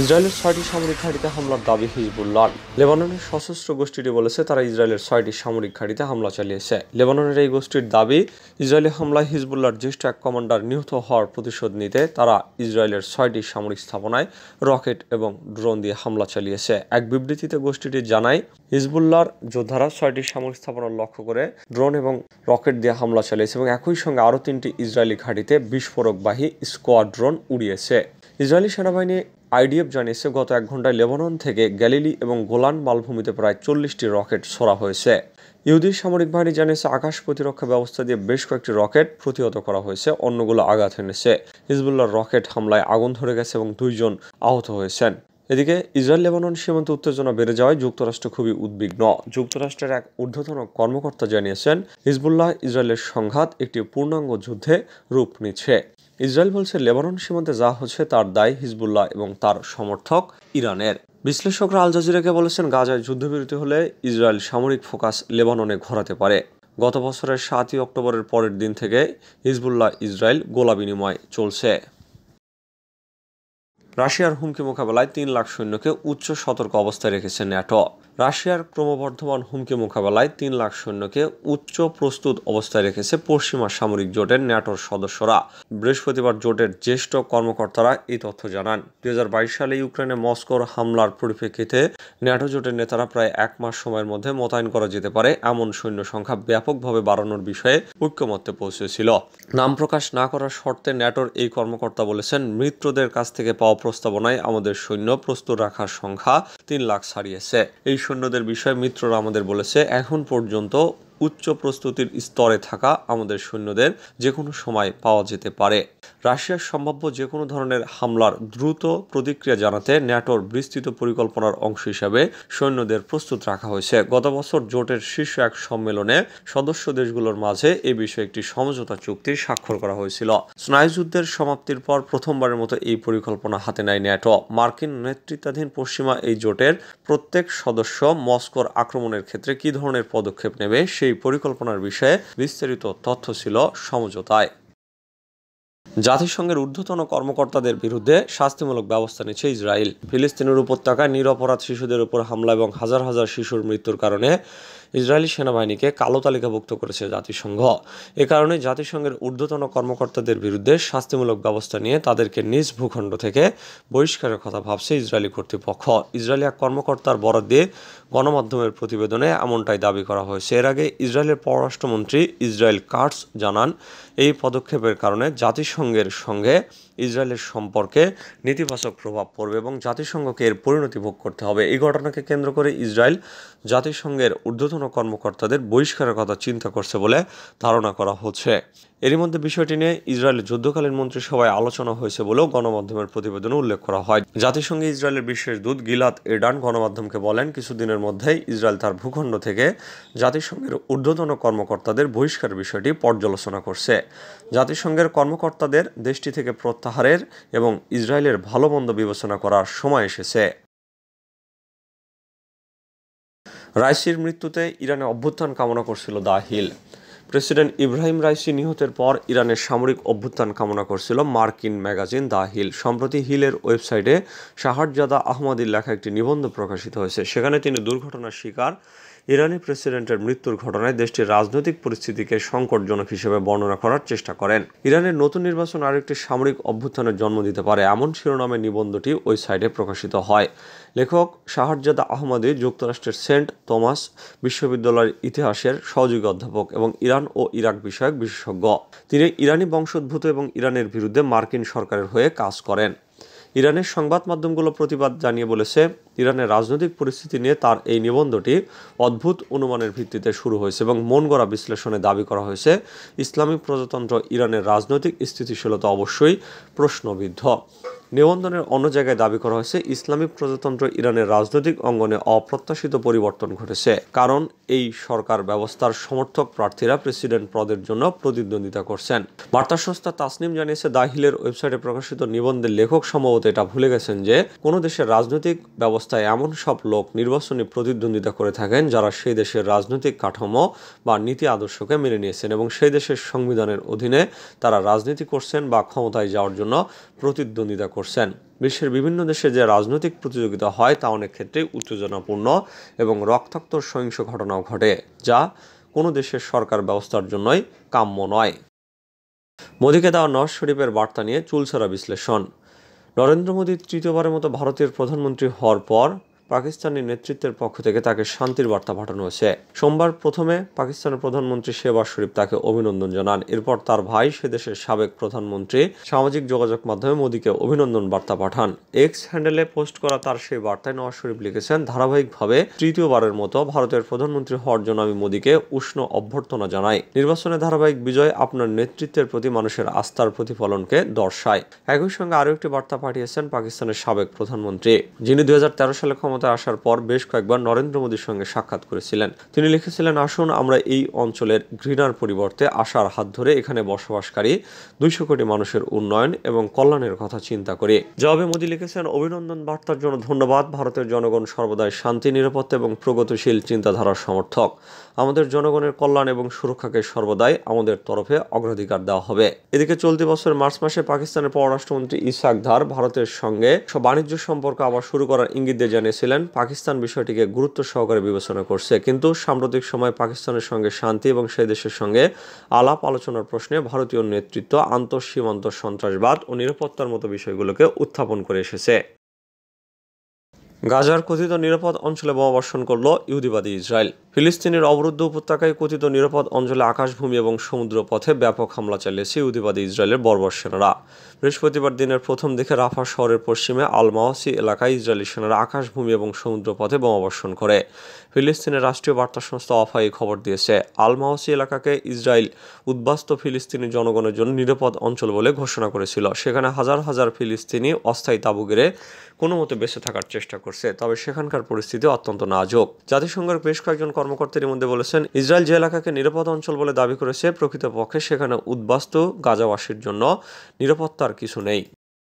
ইসরায়েলের ৬টি সামরিক ঘাঁটিতে হামলার দাবি হিজবুল্লাহর। লেবাননের সশস্ত্র গোষ্ঠীটি বলেছে তারা ইসরায়েলের ৬টি সামরিক ঘাঁটিতে হামলা চালিয়েছে। লেবাননের এই গোষ্ঠীর দাবি, ইসরায়েলি হামলায় হিজবুল্লাহর জ্যেষ্ঠ এক কমান্ডার নিহত হওয়ার প্রতিশোধ নিতে তারা ইসরায়েলের ৬টি সামরিক স্থাপনায় রকেট এবং ড্রোন দিয়ে হামলা চালিয়েছে। এক বিবৃতিতে গোষ্ঠীটি জানায়, হিজবুল্লাহর যোদ্ধারা ৬টি সামরিক স্থাপনা লক্ষ্য করে ড্রোন এবং রকেট দিয়ে হামলা চালিয়েছে এবং একই সঙ্গে আরও 3টি ইসরায়েলি ঘাঁটিতে বিস্ফোরকবাহী স্কোয়াড্রন উড়িয়েছে। ইসরায়েলি সেনাবাহিনী আইডিএফ জানিয়েছে, গত ১ ঘন্টায় লেবানন থেকে গ্যালিলি এবং গোলান মালভূমিতে প্রায় ৪০টি রকেট ছোড়া হয়েছে। ইহুদি সামরিক বাহিনী জানিয়েছে, আকাশ প্রতিরক্ষা ব্যবস্থা দিয়ে বেশ কয়েকটি রকেট প্রতিহত করা হয়েছে, অন্যগুলো আঘাত এনেছে। হিজবুল্লাহর রকেট হামলায় আগুন ধরে গেছে এবং 2 জন আহত হয়েছেন। এদিকে ইসরায়েল লেবানন সীমান্তে উত্তেজনা বেড়ে যাওয়ায় যুক্তরাষ্ট্র খুবই উদ্বিগ্ন। যুক্তরাষ্ট্রের এক ঊর্ধ্বতন কর্মকর্তা জানিয়েছেন, হিজবুল্লাহ ইসরায়েলের সংঘাত একটি পূর্ণাঙ্গ যুদ্ধে রূপ নিচ্ছে। ইসরায়েল বলছে, লেবানন সীমান্তে যা হচ্ছে তার দায় হিজবুল্লাহ এবং তার সমর্থক ইরানের। বিশ্লেষকরা আল জাজিরাকে বলেছেন, গাজায় যুদ্ধবিরতি হলে ইসরায়েল সামরিক ফোকাস লেবাননে ঘোরাতে পারে। গত বছরের 7ই অক্টোবরের পরের দিন থেকে হিজবুল্লাহ ইসরায়েল গোলা বিনিময় চলছে। রাশিয়ার হুমকি মোকাবেলায় 3 লাখ সৈন্যকে উচ্চ সতর্ক অবস্থায় রেখেছে ন্যাটো। রাশিয়ার ক্রমবর্ধমান হুমকি মোকাবেলায় 3 লাখ সৈন্যকে উচ্চ প্রস্তুত অবস্থায় রেখেছে পশ্চিমা সামরিক জোটের ন্যাটোর সদস্যরা। বৃহস্পতিবার জোটের জ্যেষ্ঠ কর্মকর্তারা এই তথ্য জানান। 2022 সালে ইউক্রেনে মস্কোর হামলার পরিপ্রেক্ষিতে ন্যাটো জোটের নেতারা প্রায় 1 মাস সময়ের মধ্যে মোতায়েন করা যেতে পারে এমন সৈন্য সংখ্যা ব্যাপকভাবে বাড়ানোর বিষয়ে ঐক্যমত্যে পৌঁছেছিল। নাম প্রকাশ না করার শর্তে ন্যাটোর এই কর্মকর্তা বলেছেন, মিত্রদের কাছ থেকে পাওয়া প্রস্তাবনায় আমাদের সৈন্য প্রস্তুত রাখার সংখ্যা 3 লাখ ছাড়িয়েছে। এই সৈন্যদের বিষয়ে মিত্ররা আমাদের বলেছে, এখন পর্যন্ত উচ্চ প্রস্তুতির স্তরে থাকা আমাদের সৈন্যদের যে কোনো সময় পাওয়া যেতে পারে। রাশিয়ার সম্ভাব্য যে কোনো ধরনের হামলার দ্রুত প্রতিক্রিয়া জানাতে ন্যাটোর বিস্তৃত পরিকল্পনার অংশ হিসাবে সৈন্যদের প্রস্তুত রাখা হয়েছে। গত বছর জোটের শীর্ষ এক সম্মেলনে সদস্য দেশগুলোর মাঝে এ বিষয়ে একটি সমঝোতা চুক্তি স্বাক্ষর করা হয়েছিল। স্নায়ুযুদ্ধের সমাপ্তির পর প্রথমবারের মতো এই পরিকল্পনা হাতে নেয় ন্যাটো। মার্কিন নেতৃত্বাধীন পশ্চিমা এই জোটের প্রত্যেক সদস্য মস্কোর আক্রমণের ক্ষেত্রে কী ধরনের পদক্ষেপ নেবে সেই পরিকল্পনার বিষয়ে বিস্তারিত তথ্য ছিল সমঝোতায়। জাতিসংঘের ঊর্ধ্বতন কর্মকর্তাদের বিরুদ্ধে শাস্তিমূলক ব্যবস্থা নিচ্ছে ইসরায়েল। ফিলিস্তিনের উপত্যকায় নিরপরাধ শিশুদের উপর হামলা এবং হাজার হাজার শিশুর মৃত্যুর কারণে ইসরায়েলি সেনাবাহিনীকে কালো তালিকাভুক্ত করেছে জাতিসংঘ। এ কারণে জাতিসংঘের ঊর্ধ্বতন কর্মকর্তাদের বিরুদ্ধে শাস্তিমূলক ব্যবস্থা নিয়ে তাদেরকে নিজ ভূখণ্ড থেকে বহিষ্কারের কথা ভাবছে ইসরায়েলি কর্তৃপক্ষ। ইসরায়েলি এক কর্মকর্তার বরাত দিয়ে গণমাধ্যমের প্রতিবেদনে এমনটাই দাবি করা হয়েছে। এর আগে ইসরায়েলের পররাষ্ট্রমন্ত্রী ইসরায়েল কাটস জানান, এই পদক্ষেপের কারণে জাতিসংঘের সঙ্গে ইসরায়েলের সম্পর্কে নেতিবাচক প্রভাব পড়বে এবং জাতিসংঘকে এর পরিণতি ভোগ করতে হবে। এই ঘটনাকে কেন্দ্র করে ইসরায়েল জাতিসংঘের ঊর্ধ্বতন কর্মকর্তাদের বহিষ্কারের কথা চিন্তা করছে বলে ধারণা করা হচ্ছে। এরই মধ্যে বিষয়টি নিয়ে ইসরায়েলের যুদ্ধকালীন মন্ত্রিসভায় আলোচনা হয়েছে বলেও গণমাধ্যমের প্রতিবেদনে উল্লেখ করা হয়। জাতিসংঘে ইসরায়েলের বিশেষ দূত গিলাদ এরডান গণমাধ্যমকে বলেন, কিছুদিনের মধ্যেই ইসরায়েল তার ভূখণ্ড থেকে জাতিসংঘের ঊর্ধ্বতন কর্মকর্তাদের বহিষ্কারের বিষয়টি পর্যালোচনা করছে। জাতিসংঘের কর্মকর্তাদের দেশটি থেকে প্রত্যাহারের এবং ইসরায়েলের ভালো মন্দ বিবেচনা করার সময় এসেছে। রাইসির মৃত্যুতে ইরানে অভ্যুত্থান কামনা করছিল the Hill. President Ebrahim Raisi নিহতের পর ইরানের সামরিক অভ্যুত্থান কামনা করছিল মার্কিন ম্যাগাজিন দ্য হিল। সম্প্রতি হিলের ওয়েবসাইটে শাহজাদা আহমদির লেখা একটি নিবন্ধ প্রকাশিত হয়েছে। সেখানে তিনি দুর্ঘটনার শিকার ইরানি প্রেসিডেন্টের মৃত্যুর ঘটনায় দেশটির রাজনৈতিক পরিস্থিতিকে সংকটজনক হিসেবে বর্ণনা করার চেষ্টা করেন। ইরানের নতুন নির্বাচন আরেকটি সামরিক অভ্যুত্থানের জন্ম দিতে পারে, এমন শিরোনামে নিবন্ধটি ওই সাইটে প্রকাশিত হয়। লেখক শাহজাদা আহমদি যুক্তরাষ্ট্রের সেন্ট থমাস বিশ্ববিদ্যালয়ের ইতিহাসের সহযোগী অধ্যাপক এবং ইরান ও ইরাক বিষয়ক বিশেষজ্ঞ। তিনি ইরানি বংশোদ্ভূত এবং ইরানের বিরুদ্ধে মার্কিন সরকারের হয়ে কাজ করেন। ইরানের সংবাদ মাধ্যমগুলো প্রতিবাদ জানিয়ে বলেছে, ইরানের রাজনৈতিক পরিস্থিতি নিয়ে তার এই নিবন্ধটি অদ্ভুত অনুমানের ভিত্তিতে শুরু হয়েছে এবং মন গড়া বিশ্লেষণে দাবি করা হয়েছে, ইসলামিক প্রজাতন্ত্র ইরানের রাজনৈতিক স্থিতিশীলতা অবশ্যই প্রশ্নবিদ্ধ। নিবন্ধনের অন্য জায়গায় দাবি করা হয়েছে, ইসলামিক প্রজাতন্ত্র ইরানের রাজনৈতিক অঙ্গনে অপ্রত্যাশিত পরিবর্তন ঘটেছে, কারণ এই সরকার ব্যবস্থার সমর্থক প্রার্থীরা প্রেসিডেন্ট পদের জন্য প্রতিদ্বন্দ্বিতা করছেন। বার্তা সংস্থা তাসনিম জানিয়েছে, দ্য হিলের ওয়েবসাইটে প্রকাশিত নিবন্ধের লেখক সম্ভবত এটা ভুলে গেছেন যে কোনো দেশের রাজনৈতিক ব্যবস্থায় এমন সব লোক নির্বাচনী প্রতিদ্বন্দ্বিতা করে থাকেন যারা সেই দেশের রাজনৈতিক কাঠামো বা নীতি আদর্শকে মেনে নিয়েছেন এবং সেই দেশের সংবিধানের অধীনে তারা রাজনীতি করছেন বা ক্ষমতায় যাওয়ার জন্য প্রতিদ্বন্দ্বিতা করছেন। বিশ্বের বিভিন্ন দেশে যে রাজনৈতিক প্রতিযোগিতা হয় তা অনেক ক্ষেত্রেই উত্তেজনাপূর্ণ এবং রক্তাক্ত সহিংস ঘটনাও ঘটে, যা কোনো দেশের সরকার ব্যবস্থার জন্যই কাম্য নয়। মোদীকে দেওয়া নওয়াজ শরীফের বার্তা নিয়ে চুলচেরা বিশ্লেষণ। নরেন্দ্র মোদী তৃতীয়বারের মতো ভারতের প্রধানমন্ত্রী হওয়ার পর পাকিস্তানি নেতৃত্বের পক্ষ থেকে তাকে শান্তির বার্তা পাঠানো হয়েছে। সোমবার প্রথমে পাকিস্তানের প্রধানমন্ত্রী শেহবাজ শরীফ তাকে অভিনন্দন জানান। এরপর তার ভাই সে দেশের সাবেক প্রধানমন্ত্রী সামাজিক যোগাযোগ মাধ্যমে মোদীকে অভিনন্দন বার্তা পাঠান। এক্স হ্যান্ডেলে পোস্ট করা তার সেই বার্তায় নওয়াজ শরীফ লিখেছেন, ধারাবাহিকভাবে তৃতীয়বারের মতো ভারতের প্রধানমন্ত্রী হওয়ার জন্য আমি মোদীকে উষ্ণ অভ্যর্থনা জানাই। নির্বাচনে ধারাবাহিক বিজয় আপনার নেতৃত্বের প্রতি মানুষের আস্থার প্রতিফলনকে দর্শায়। একই সঙ্গে আরও একটি বার্তা পাঠিয়েছেন পাকিস্তানের সাবেক প্রধানমন্ত্রী, যিনি 2013 সালে ক্ষমতায় আসার পর বেশ কয়েকবার নরেন্দ্র মোদীর সঙ্গে সাক্ষাৎ করেছিলেন। তিনি লিখেছিলেন, আসুন আমরা এই অঞ্চলের ঘৃণার পরিবর্তে আশার হাত ধরে এখানে বসবাসকারী 200 কোটি মানুষের উন্নয়ন এবং কল্যাণের কথা চিন্তা করি। জবাবে মোদী লিখেছেন, অভিনন্দন বার্তার জন্য ধন্যবাদ। ভারতের জনগণ সর্বদাই শান্তি, নিরাপত্তা এবং প্রগতিশীল চিন্তাধারার সমর্থক। আমাদের জনগণের কল্যাণ এবং সুরক্ষাকে সর্বদাই আমাদের তরফে অগ্রাধিকার দেওয়া হবে। এদিকে চলতি বছরের মার্চ মাসে পাকিস্তানের পররাষ্ট্রমন্ত্রী ইসহাক দার ভারতের সঙ্গে বাণিজ্য সম্পর্ক আবার শুরু করার ইঙ্গিত দিয়ে জানিয়েছিলেন, পাকিস্তান বিষয়টিকে গুরুত্ব সহকারে বিবেচনা করছে, কিন্তু সাম্প্রতিক সময়ে পাকিস্তানের সঙ্গে শান্তি এবং সেই দেশের সঙ্গে আলাপ আলোচনার প্রশ্নে ভারতীয় নেতৃত্ব আন্তঃসীমান্ত সন্ত্রাসবাদ ও নিরাপত্তার মতো বিষয়গুলোকে উত্থাপন করে এসেছে। গাজার কথিত নিরাপদ অঞ্চলে বোমাবর্ষণ করল ইহুদিবাদী ইসরায়েল। ফিলিস্তিনের অবরুদ্ধ উপত্যকায় কথিত নিরাপদ অঞ্চলে আকাশভূমি এবং সমুদ্র পথে ব্যাপক হামলা চালিয়েছে ইহুদিবাদী ইসরায়েলের বর্বর সেনারা। বৃহস্পতিবার দিনের প্রথম দিকে রাফা শহরের পশ্চিমে আল মাওয়াসি এলাকায় ইসরায়েলি সেনারা আকাশভূমি এবং সমুদ্র পথে বোমাবর্ষণ করে। ফিলিস্তিনের রাষ্ট্রীয় বার্তা সংস্থা ওয়াফা এই খবর দিয়েছে। আল মাওয়াসি এলাকাকে ইসরায়েল উদ্বাস্তু ফিলিস্তিনি জনগণের জন্য নিরাপদ অঞ্চল বলে ঘোষণা করেছিল। সেখানে হাজার হাজার ফিলিস্তিনি অস্থায়ী তাঁবু গেড়ে কোনো মতে বেঁচে থাকার চেষ্টা করছে, তবে সেখানকার পরিস্থিতি অত্যন্ত নাজুক। জাতিসংঘের বেশ কয়েকজন কর্মকর্তার মধ্যে বলেছেন, ইসরায়েল যে এলাকাকে নিরাপদ অঞ্চল বলে দাবি করেছে, প্রকৃতপক্ষে সেখানে উদ্বাস্তু গাজাবাসীর জন্য নিরাপত্তার কিছু নেই।